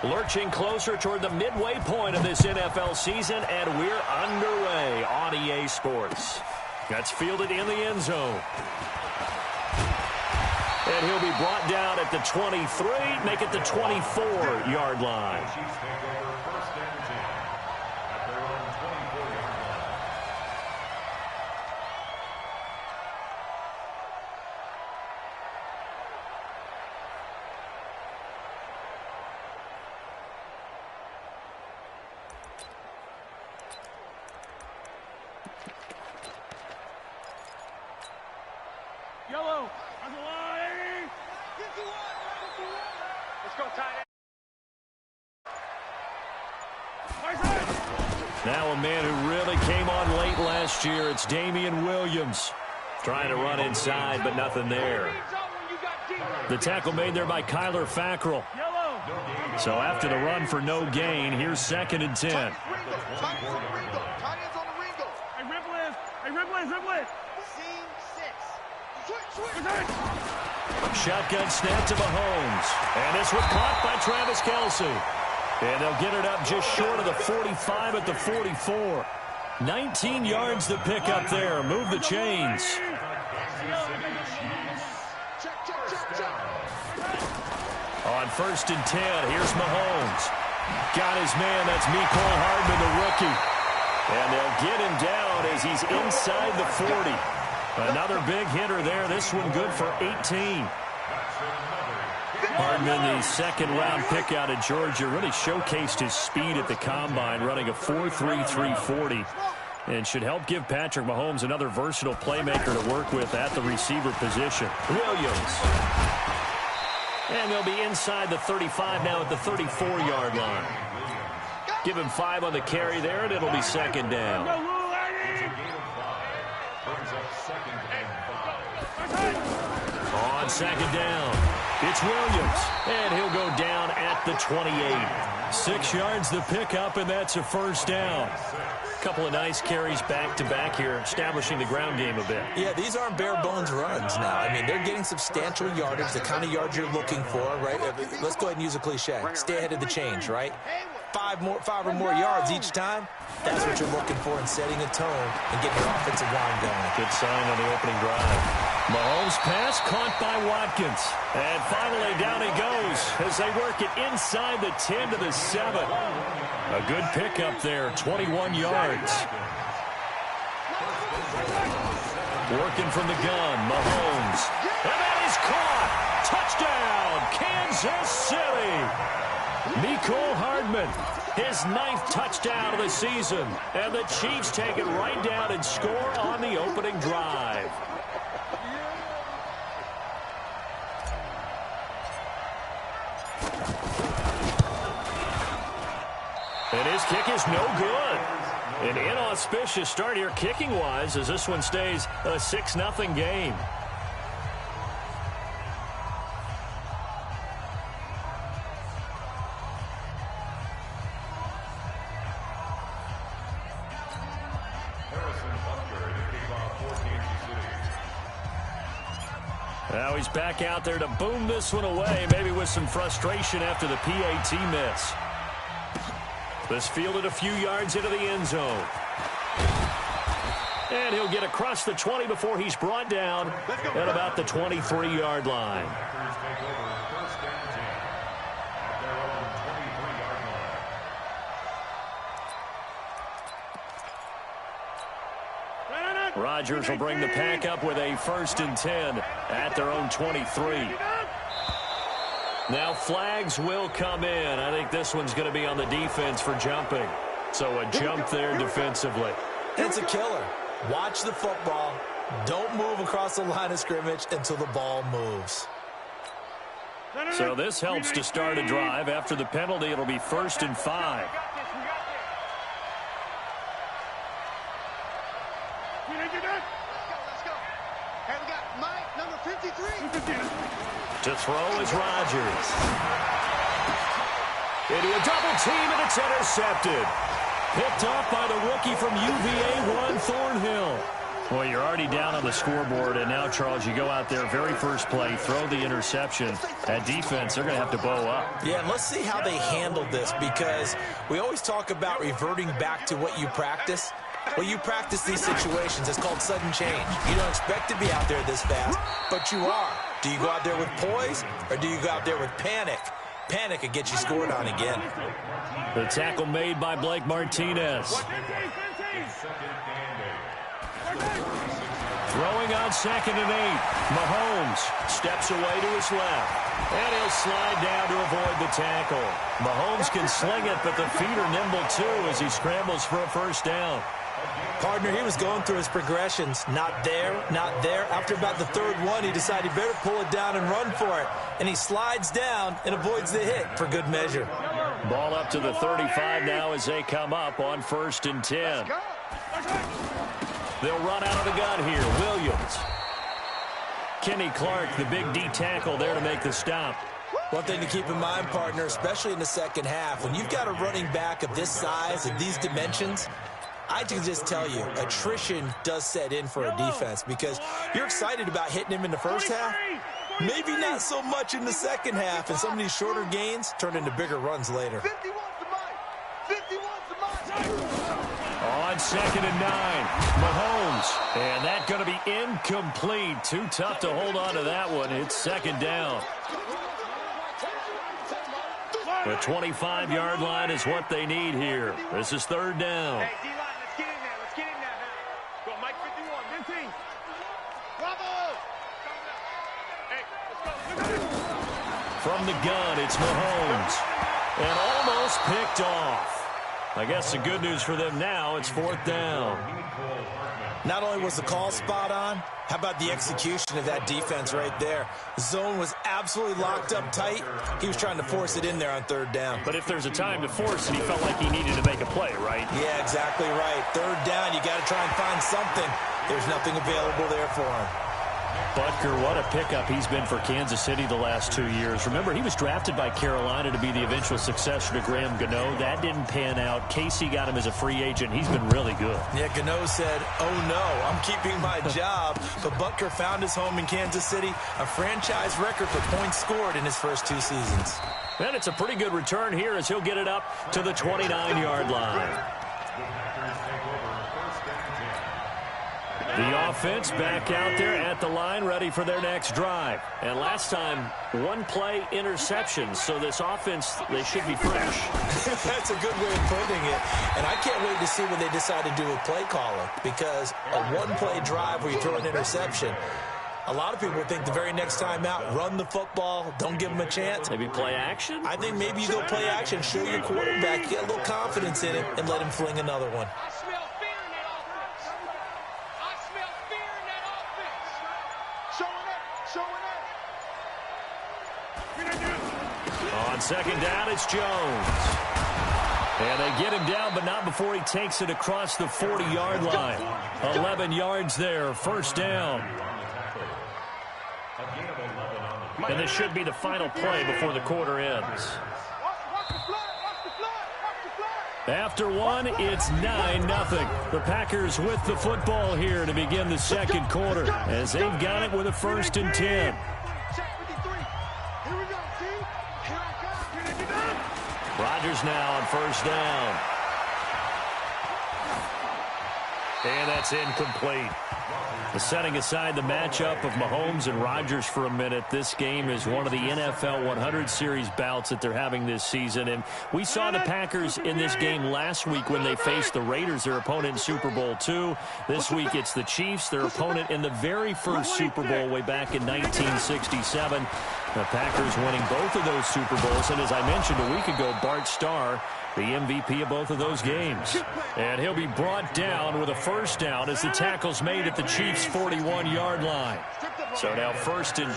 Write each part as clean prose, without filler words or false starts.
Lurching closer toward the midway point of this NFL season, and we're underway on EA Sports. That's fielded in the end zone. And he'll be brought down at the 23, make it the 24-yard line. Yellow, on the line. 51. Let's go, tight end. Now a man who really came on late last year. It's Damian Williams. Trying to run inside, but nothing there. The tackle made there by Kyler Fackrell. So after the run for no gain, here's 2nd and 10. Shotgun snap to Mahomes. And this one caught by Travis Kelce. And they'll get it up just short of the 45 at the 44. 19 yards to pick up there. Move the chains. On 1st and 10, here's Mahomes. Got his man, that's Mecole Hardman, the rookie. And they'll get him down as he's inside the 40. Another big hitter there. This one good for 18. Hardman, the second-round pick out of Georgia, really showcased his speed at the combine, running a 4.3 340, and should help give Patrick Mahomes another versatile playmaker to work with at the receiver position. Williams. And they'll be inside the 35 now at the 34-yard line. Give him 5 on the carry there, and it'll be 2nd down. On 2nd down, it's Williams, and he'll go down at the 28. 6 yards the pickup, and that's a 1st down. Couple of nice carries back-to-back here, establishing the ground game a bit. Yeah, these aren't bare-bones runs now. I mean, they're getting substantial yardage, the kind of yards you're looking for, right? Let's go ahead and use a cliche. Stay ahead of the change, right? 5 or more yards each time. That's what you're looking for in setting a tone and getting your offensive line going. Good sign on the opening drive. Mahomes' pass caught by Watkins. And finally down he goes as they work it inside the 10 to the 7. A good pickup there, 21 yards. Working from the gun, Mahomes. And that is caught. Touchdown, Kansas City. Mecole Hardman, his 9th touchdown of the season. And the Chiefs take it right down and score on the opening drive. And his kick is no good. An inauspicious start here kicking-wise as this one stays a 6-0 game. Now he's back out there to boom this one away, maybe with some frustration after the PAT miss. This fielded a few yards into the end zone. And he'll get across the 20 before he's brought down at about the 23-yard line. Rodgers will bring the pack up with a 1st and 10 at their own 23. Now flags will come in. I think this one's going to be on the defense for jumping. So a jump there defensively. It's a killer. Watch the football. Don't move across the line of scrimmage until the ball moves. So this helps to start a drive. After the penalty, it'll be 1st and 5. To throw is Rodgers. Into a double team, and it's intercepted. Picked off by the rookie from UVA, Juan Thornhill. Well, you're already down on the scoreboard, and now, Charles, you go out there, very first play, throw the interception. At defense, they're going to have to bow up. Yeah, and let's see how they handle this, because we always talk about reverting back to what you practice. Well, you practice these situations. It's called sudden change. You don't expect to be out there this fast, but you are. Do you go out there with poise, or do you go out there with panic? Panic could get you scored on again. The tackle made by Blake Martinez. Throwing on 2nd and 8. Mahomes steps away to his left. And he'll slide down to avoid the tackle. Mahomes can sling it, but the feet are nimble too as he scrambles for a first down. Partner, he was going through his progressions. Not there, not there. After about the 3rd one, he decided he better pull it down and run for it. And he slides down and avoids the hit for good measure. Ball up to the 35 now as they come up on 1st and 10. They'll run out of the gun here. Williams. Kenny Clark, the big D tackle there to make the stop. One thing to keep in mind, partner, especially in the second half, when you've got a running back of this size and these dimensions, I can just tell you, attrition does set in for a defense, because you're excited about hitting him in the first half. Maybe not so much in the second half, and some of these shorter gains turn into bigger runs later. 51 to mine. 51 to mine. On 2nd and 9, Mahomes. And that's going to be incomplete. Too tough to hold on to that one. It's 2nd down. The 25-yard line is what they need here. This is 3rd down. Hey, D-line, let's get in there. Let's get in there. Go, Mike 51. 15. Bravo. Hey, let's go. From the gun, it's Mahomes. And almost picked off. I guess the good news for them now, it's 4th down. Not only was the call spot on, how about the execution of that defense right there? Zone was absolutely locked up tight. He was trying to force it in there on 3rd down. But if there's a time to force it, he felt like he needed to make a play, right? Yeah, exactly right. 3rd down, you got to try and find something. There's nothing available there for him. Butker, what a pickup he's been for Kansas City the last 2 years. Remember, he was drafted by Carolina to be the eventual successor to Graham Gano. That didn't pan out. Casey got him as a free agent. He's been really good. Yeah, Gano said, oh no, I'm keeping my job. But Butker found his home in Kansas City, a franchise record for points scored in his first 2 seasons. And it's a pretty good return here as he'll get it up to the 29-yard line. The offense back out there at the line, ready for their next drive. And last time, 1-play interception. So this offense, they should be fresh. That's a good way of putting it. And I can't wait to see what they decide to do with play calling, because a 1-play drive where you throw an interception, a lot of people think the very next time out, run the football, don't give them a chance. Maybe play action? I think maybe you go play action, show your quarterback, get a little confidence in him, and let him fling another one. On 2nd down, it's Jones. And they get him down, but not before he takes it across the 40-yard line. 11 yards there, 1st down. And this should be the final play before the quarter ends. After one, it's 9-0. The Packers with the football here to begin the second quarter, as they've got it with a 1st and 10. Rodgers now on 1st down. And that's incomplete. Setting aside the matchup of Mahomes and Rodgers for a minute, this game is one of the NFL 100 Series bouts that they're having this season. And we saw the Packers in this game last week when they faced the Raiders, their opponent in Super Bowl II. This week it's the Chiefs, their opponent in the very first Super Bowl way back in 1967. The Packers winning both of those Super Bowls. And as I mentioned a week ago, Bart Starr, the MVP of both of those games. And he'll be brought down with a 1st down as the tackle's made at the Chiefs' 41-yard line. So now 1st and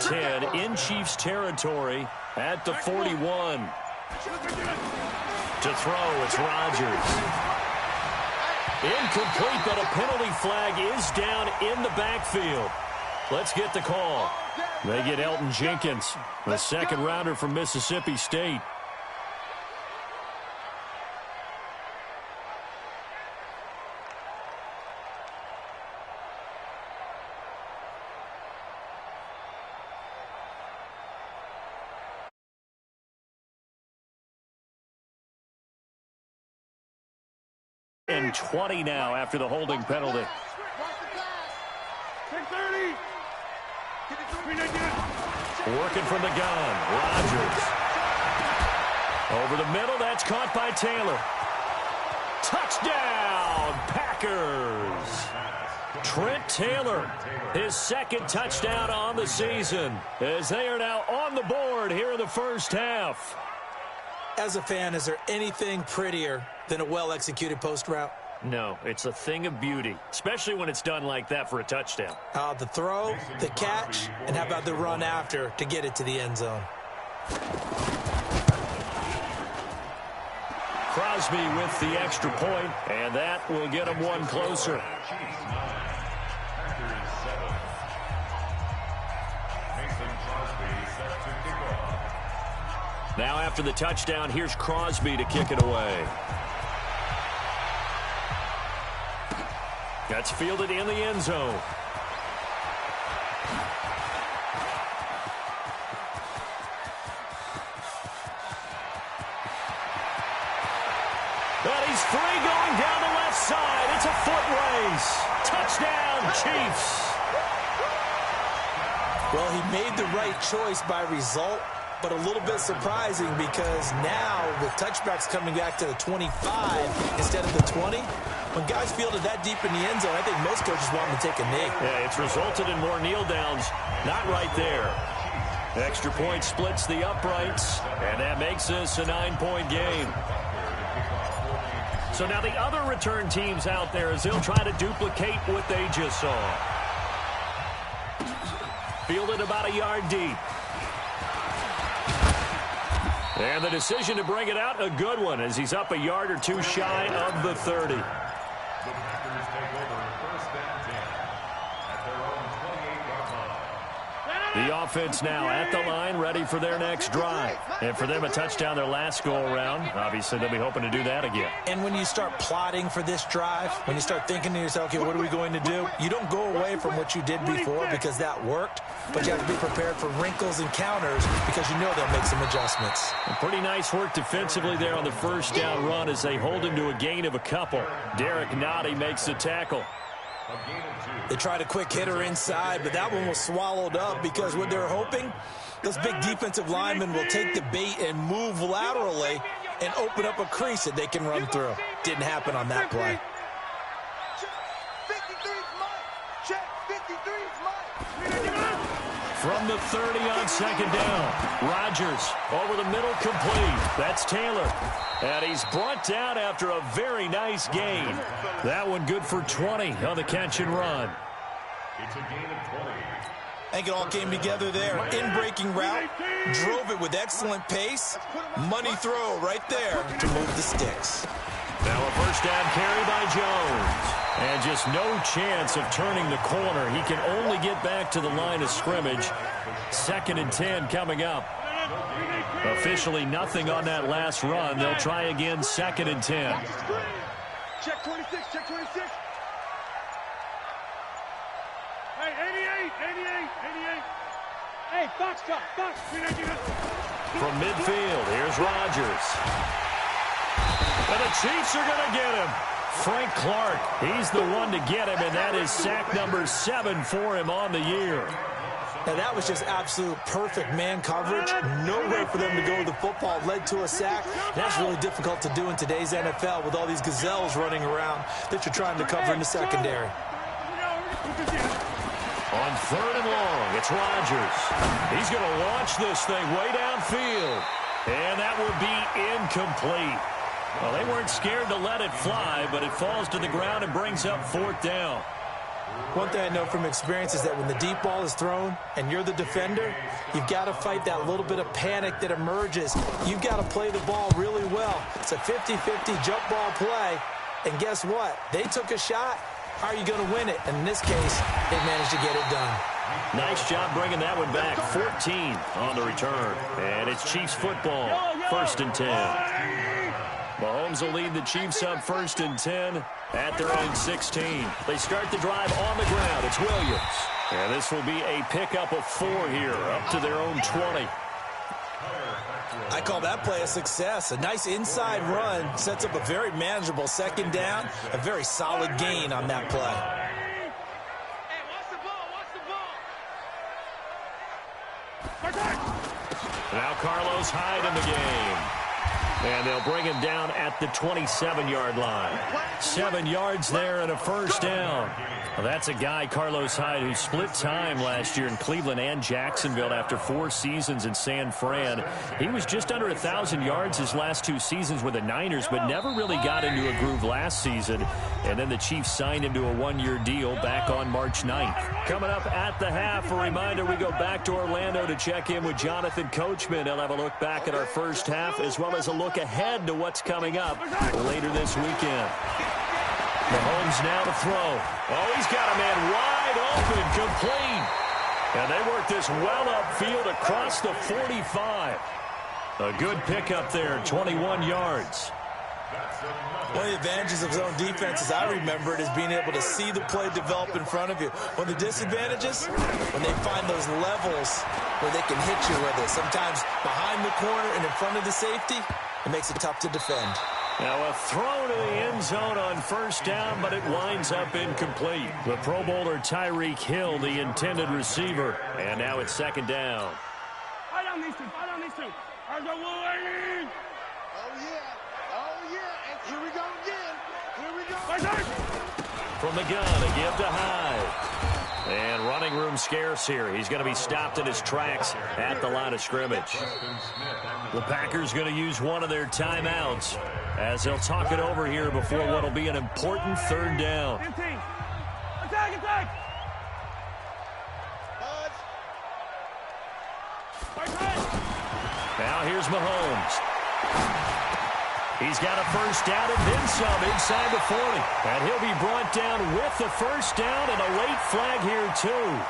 10 in Chiefs territory at the 41. To throw, it's Rodgers. Incomplete, but a penalty flag is down in the backfield. Let's get the call. They get Elton Jenkins, the 2nd rounder from Mississippi State. And 20 now after the holding penalty. Working from the gun. Rodgers. Over the middle. That's caught by Taylor. Touchdown, Packers. Trent Taylor, his second touchdown on the season, as they are now on the board here in the first half. As a fan, is there anything prettier than a well-executed post route? No, it's a thing of beauty, especially when it's done like that for a touchdown. The throw, the catch, and how about the run after to get it to the end zone? Crosby with the extra point, and that will get him one closer. Now after the touchdown, here's Crosby to kick it away. That's fielded in the end zone. And he's free going down the left side. It's a foot race. Touchdown, Chiefs. Well, he made the right choice by result, but a little bit surprising because now with touchbacks coming back to the 25 instead of the 20, when guys fielded that deep in the end zone, I think most coaches want them to take a knee. Yeah, it's resulted in more kneel downs. Not right there. Extra point splits the uprights, and that makes this a 9-point game. So now the other return teams out there as they'll try to duplicate what they just saw. Fielded about a yard deep. And the decision to bring it out, a good one, as he's up a yard or two shy of the 30. The offense now at the line, ready for their next drive. And for them, a touchdown their last go-around. Obviously, they'll be hoping to do that again. And when you start plotting for this drive, when you start thinking to yourself, okay, what are we going to do? You don't go away from what you did before because that worked, but you have to be prepared for wrinkles and counters because you know they'll make some adjustments. And pretty nice work defensively there on the first down run as they hold him to a gain of a couple. Derek Nottie makes the tackle. They tried a quick hitter inside, but that one was swallowed up because what they're hoping, those big defensive linemen will take the bait and move laterally and open up a crease that they can run through. Didn't happen on that play. From the 30 on second down, Rodgers over the middle, complete. That's Taylor. And he's brought down after a very nice gain. That one good for 20 on the catch and run. It's a gain of 20. I think it all came together there. In-breaking route, drove it with excellent pace. Money throw right there to move the sticks. Now a first down carry by Jones. And just no chance of turning the corner. He can only get back to the line of scrimmage. 2nd and 10 coming up. Officially nothing on that last run. They'll try again 2nd and 10. Check 26, check 26. Hey, 88. Hey, Foxtrot, Fox. From midfield, here's Rodgers. And the Chiefs are going to get him. Frank Clark, he's the one to get him, and that is sack number 7 for him on the year. Now, that was just absolute perfect man coverage. Nowhere for them to go with the football. Led to a sack. That's really difficult to do in today's NFL with all these gazelles running around that you're trying to cover in the secondary. On 3rd and long, it's Rodgers. He's going to launch this thing way downfield. And that will be incomplete. Well, they weren't scared to let it fly, but it falls to the ground and brings up 4th down. One thing I know from experience is that when the deep ball is thrown and you're the defender, you've got to fight that little bit of panic that emerges. You've got to play the ball really well. It's a 50-50 jump ball play. And guess what? They took a shot. How are you going to win it? And in this case, they managed to get it done. Nice job bringing that one back. 14 on the return. And it's Chiefs football. 1st and 10. Mahomes will lead the Chiefs up 1st and 10 at their own 16. They start the drive on the ground. It's Williams. And this will be a pickup of 4 here, up to their own 20. I call that play a success. A nice inside run sets up a very manageable second down, a very solid gain on that play. Hey, watch the ball, Now Carlos Hyde in the game. And they'll bring him down at the 27-yard line. 7 yards there and a first down. Well, that's a guy, Carlos Hyde, who split time last year in Cleveland and Jacksonville after 4 seasons in San Fran. He was just under 1,000 yards his last 2 seasons with the Niners, but never really got into a groove last season. And then the Chiefs signed him to a 1-year deal back on March 9th. Coming up at the half, a reminder, we go back to Orlando to check in with Jonathan Coachman. He'll have a look back at our first half as well as a look ahead to what's coming up later this weekend. Mahomes now to throw. Oh, he's got a man wide open, complete. And they work this well upfield across the 45. A good pickup there, 21 yards. One of the advantages of zone defense, as I remember it, is being able to see the play develop in front of you. One of the disadvantages, when they find those levels where they can hit you with it, sometimes behind the corner and in front of the safety, it makes it tough to defend. Now a throw to the end zone on first down, but it winds up incomplete. The Pro Bowler Tyreek Hill, the intended receiver. And now it's second down. Fight on these two. Oh, yeah. And here we go again. From the gun, a give to Hyde. And running room scarce here. He's going to be stopped in his tracks at the line of scrimmage. The Packers going to use one of their timeouts as they'll talk it over here before what will be an important third down. Attack! Now here's Mahomes. He's got a first down and then some inside the 40. And he'll be brought down with the first down and a late flag here too.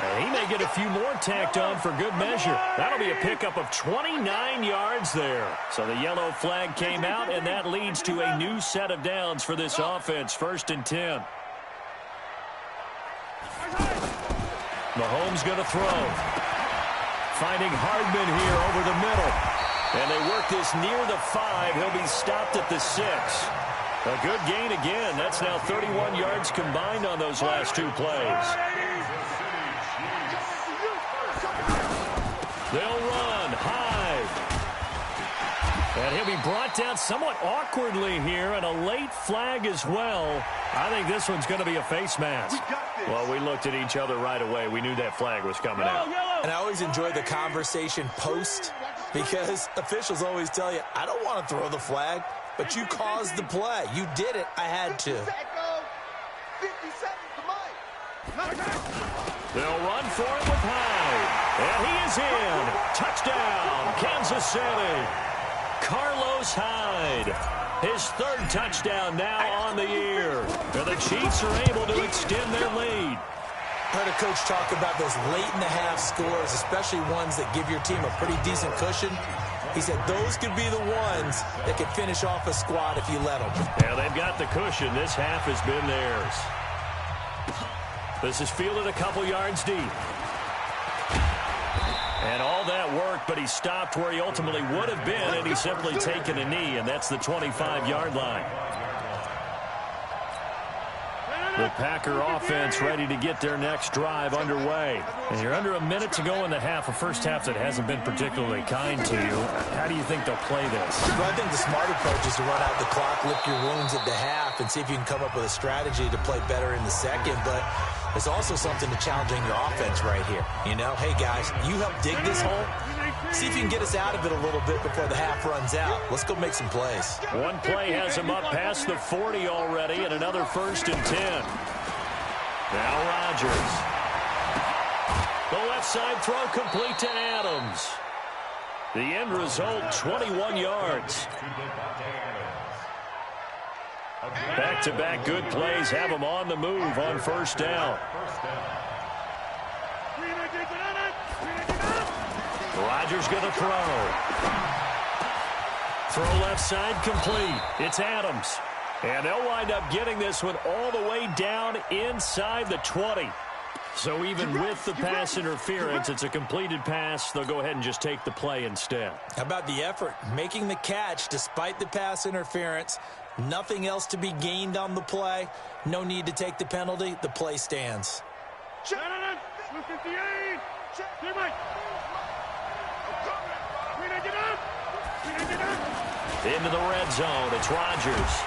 And he may get a few more tacked on for good measure. That'll be a pickup of 29 yards there. So the yellow flag came out, and that leads to a new set of downs for this offense. 1st and 10. Mahomes going to throw. Finding Hardman here over the middle. And they work this near the 5. He'll be stopped at the 6. A good gain again. That's now 31 yards combined on those last 2 plays. They'll run. Hyde. And he'll be brought down somewhat awkwardly here, and a late flag as well. I think this one's going to be a face mask. Well, we looked at each other right away. We knew that flag was coming out. And I always enjoy the conversation post, because officials always tell you, I don't want to throw the flag, but you caused the play. You did it. I had to. 50 seconds to Mike. They'll run for it with Hyde. And he is in. Touchdown, Kansas City. Carlos Hyde. His 3rd touchdown now on the year. And the Chiefs are able to extend their lead. I heard a coach talk about those late-in-the-half scores, especially ones that give your team a pretty decent cushion. He said those could be the ones that could finish off a squad if you let them. Yeah, they've got the cushion. This half has been theirs. This is fielded a couple yards deep. And all that work, but he stopped where he ultimately would have been, and he's simply taken a knee, and that's the 25-yard line. The Packer offense ready to get their next drive underway. And you're under a minute to go in the half, a first half that hasn't been particularly kind to you. How do you think they'll play this? Well, I think the smart approach is to run out the clock, lick your wounds at the half, and see if you can come up with a strategy to play better in the second. But there's also something to challenging your offense right here. You know, hey, guys, you help dig this hole. See if you can get us out of it a little bit before the half runs out. Let's go make some plays. One play has him up past the 40 already, and another 1st and 10. Now Rodgers. The left side throw complete to Adams. The end result, 21 yards. Back-to-back good plays have them on the move on first down. Rodgers going to throw. Throw left side complete. It's Adams. And they'll wind up getting this one all the way down inside the 20. So even with the pass interference, it's a completed pass. They'll go ahead and just take the play instead. How about the effort? Making the catch despite the pass interference. Nothing else to be gained on the play. No need to take the penalty. The play stands. Into the red zone. It's Rodgers.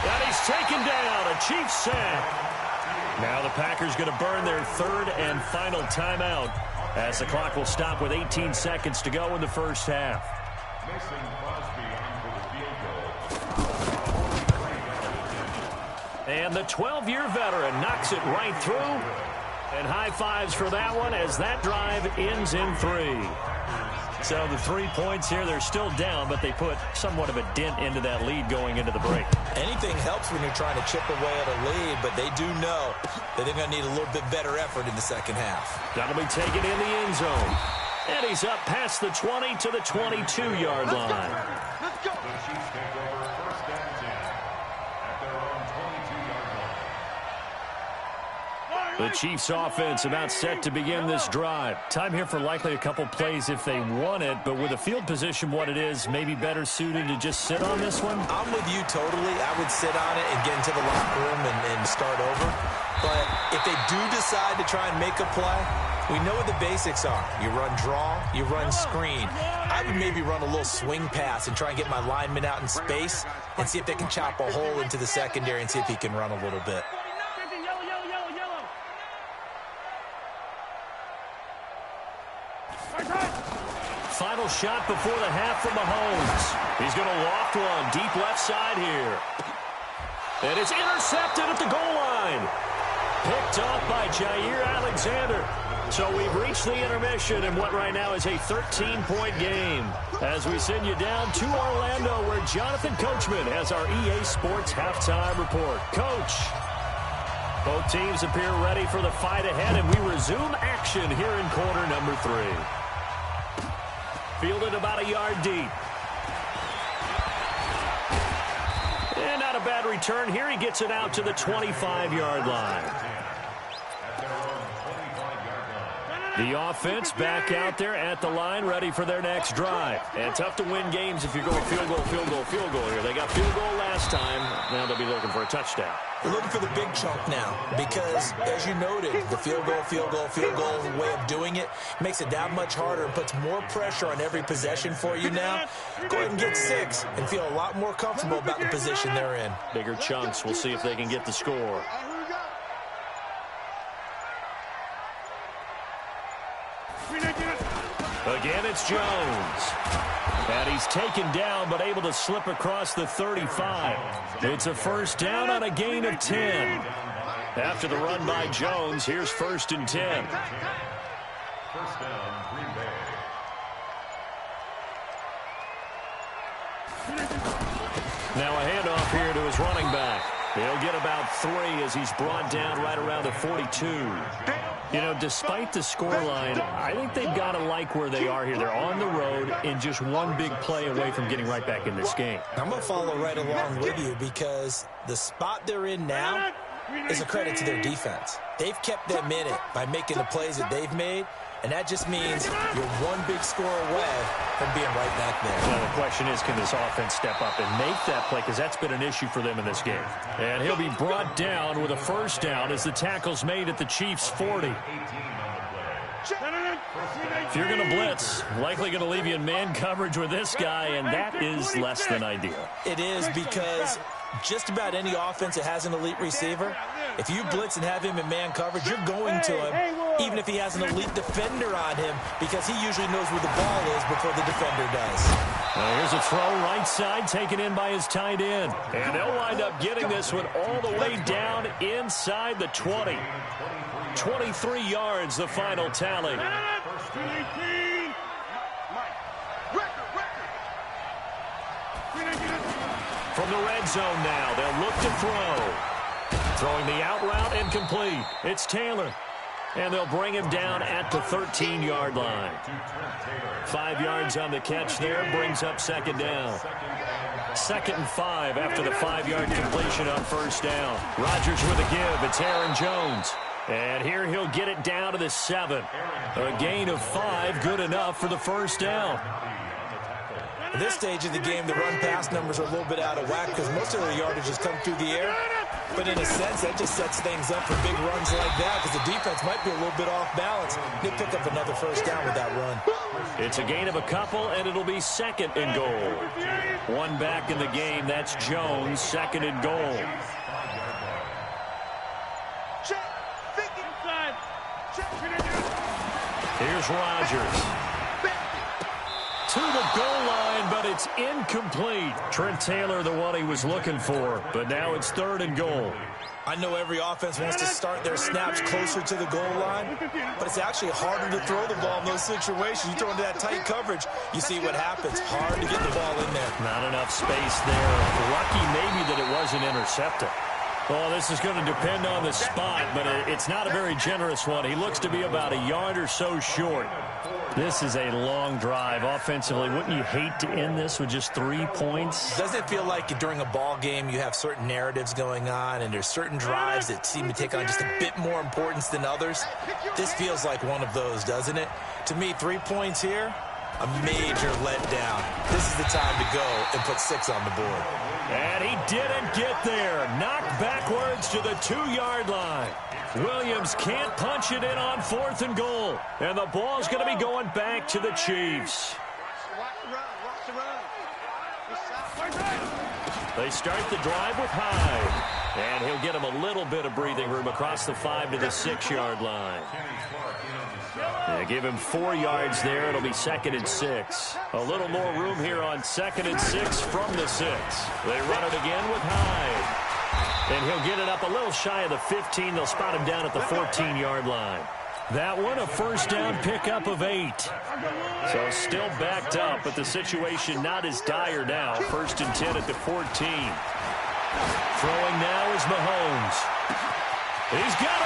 And he's taken down. A Chiefs sack. Now the Packers going to burn their third and final timeout as the clock will stop with 18 seconds to go in the first half. And the 12-year veteran knocks it right through. And high fives for that one as that drive ends in 3. So the 3 points here, they're still down, but they put somewhat of a dent into that lead going into the break. Anything helps when you're trying to chip away at a lead, but they do know that they're going to need a little bit better effort in the second half. That'll be taken in the end zone. And he's up past the 20 to the 22-yard line. Let's go. The Chiefs offense about set to begin this drive. Time here for likely a couple plays if they want it, but with the field position what it is, maybe better suited to just sit on this one? I'm with you totally. I would sit on it and get into the locker room and start over. But if they do decide to try and make a play, we know what the basics are. You run draw, you run screen. I would maybe run a little swing pass and try and get my lineman out in space and see if they can chop a hole into the secondary and see if he can run a little bit. Final shot before the half from Mahomes. He's going to loft one deep left side here. And it's intercepted at the goal line. Picked off by Jair Alexander. So we've reached the intermission in what right now is a 13-point game. As we send you down to Orlando where Jonathan Coachman has our EA Sports halftime report. Coach, both teams appear ready for the fight ahead, and we resume action here in quarter number 3. Fielded about a yard deep. And not a bad return here. He gets it out to the 25-yard line. The offense back out there at the line, ready for their next drive. And tough to win games if you're going field goal, field goal, field goal here. They got field goal last time. Now they'll be looking for a touchdown. They're looking for the big chunk now because, as you noted, the field goal way of doing it makes it that much harder and puts more pressure on every possession for you now. Go ahead and get 6 and feel a lot more comfortable about the position they're in. Bigger chunks. We'll see if they can get the score. Again, it's Jones. And he's taken down, but able to slip across the 35. It's a first down on a gain of 10. After the run by Jones, here's 1st and 10. First down, Green Bay. Now a handoff here to his running back. He'll get about 3 as he's brought down right around the 42. You know, despite the scoreline, I think they've got to like where they are here. They're on the road and just one big play away from getting right back in this game. I'm going to follow right along with you because the spot they're in now is a credit to their defense. They've kept them in it by making the plays that they've made, and that just means you're one big score away from being right back there. Well, the question is, can this offense step up and make that play? Because that's been an issue for them in this game. And he'll be brought down with a first down as the tackle's made at the Chiefs' 40. If you're going to blitz, likely going to leave you in man coverage with this guy, and that is less than ideal. It is because just about any offense that has an elite receiver, if you blitz and have him in man coverage, you're going to him, even if he has an elite defender on him, because he usually knows where the ball is before the defender does. Now here's a throw right side taken in by his tight end. And they'll wind up getting this one all the way down inside the 20. 23 yards, the final tally. From the red zone now, they'll look to throw. Throwing the out route and complete. It's Taylor. And they'll bring him down at the 13-yard line. 5 yards on the catch there, brings up second down. 2nd and 5 after the 5-yard completion on first down. Rodgers with a give. It's Aaron Jones. And here he'll get it down to the 7. A gain of 5, good enough for the first down. At this stage of the game, the run-pass numbers are a little bit out of whack because most of the yardage has come through the air. But in a sense, that just sets things up for big runs like that because the defense might be a little bit off balance. They pick up another first down with that run. It's a gain of a couple, and it'll be 2nd and goal. One back in the game. That's Jones, 2nd and goal. Here's Rodgers. To the goal line, but it's incomplete. Trent Taylor, the one he was looking for, but now it's 3rd and goal. I know every offense wants to start their snaps closer to the goal line, but it's actually harder to throw the ball in those situations. You throw into that tight coverage, you see what happens. Hard to get the ball in there. Not enough space there. Lucky maybe that it wasn't intercepted. Well, this is going to depend on the spot, but it's not a very generous one. He looks to be about a yard or so short. This is a long drive offensively. Wouldn't you hate to end this with just 3 points? Doesn't it feel like during a ball game you have certain narratives going on and there's certain drives that seem to take on just a bit more importance than others? This feels like one of those, doesn't it? To me, 3 points here, a major letdown. This is the time to go and put 6 on the board. And he didn't get there. Knocked backwards to the 2-yard line. Williams can't punch it in on 4th and goal. And the ball's going to be going back to the Chiefs. They start the drive with Hyde. And he'll get him a little bit of breathing room across the 5 to the 6-yard line. They give him 4 yards there. It'll be 2nd and 6. A little more room here on 2nd and 6 from the 6. They run it again with Hyde. And he'll get it up a little shy of the 15. They'll spot him down at the 14-yard line. That one, a first down pickup of 8. So still backed up, but the situation not as dire now. 1st and 10 at the 14. Throwing now is Mahomes. He's got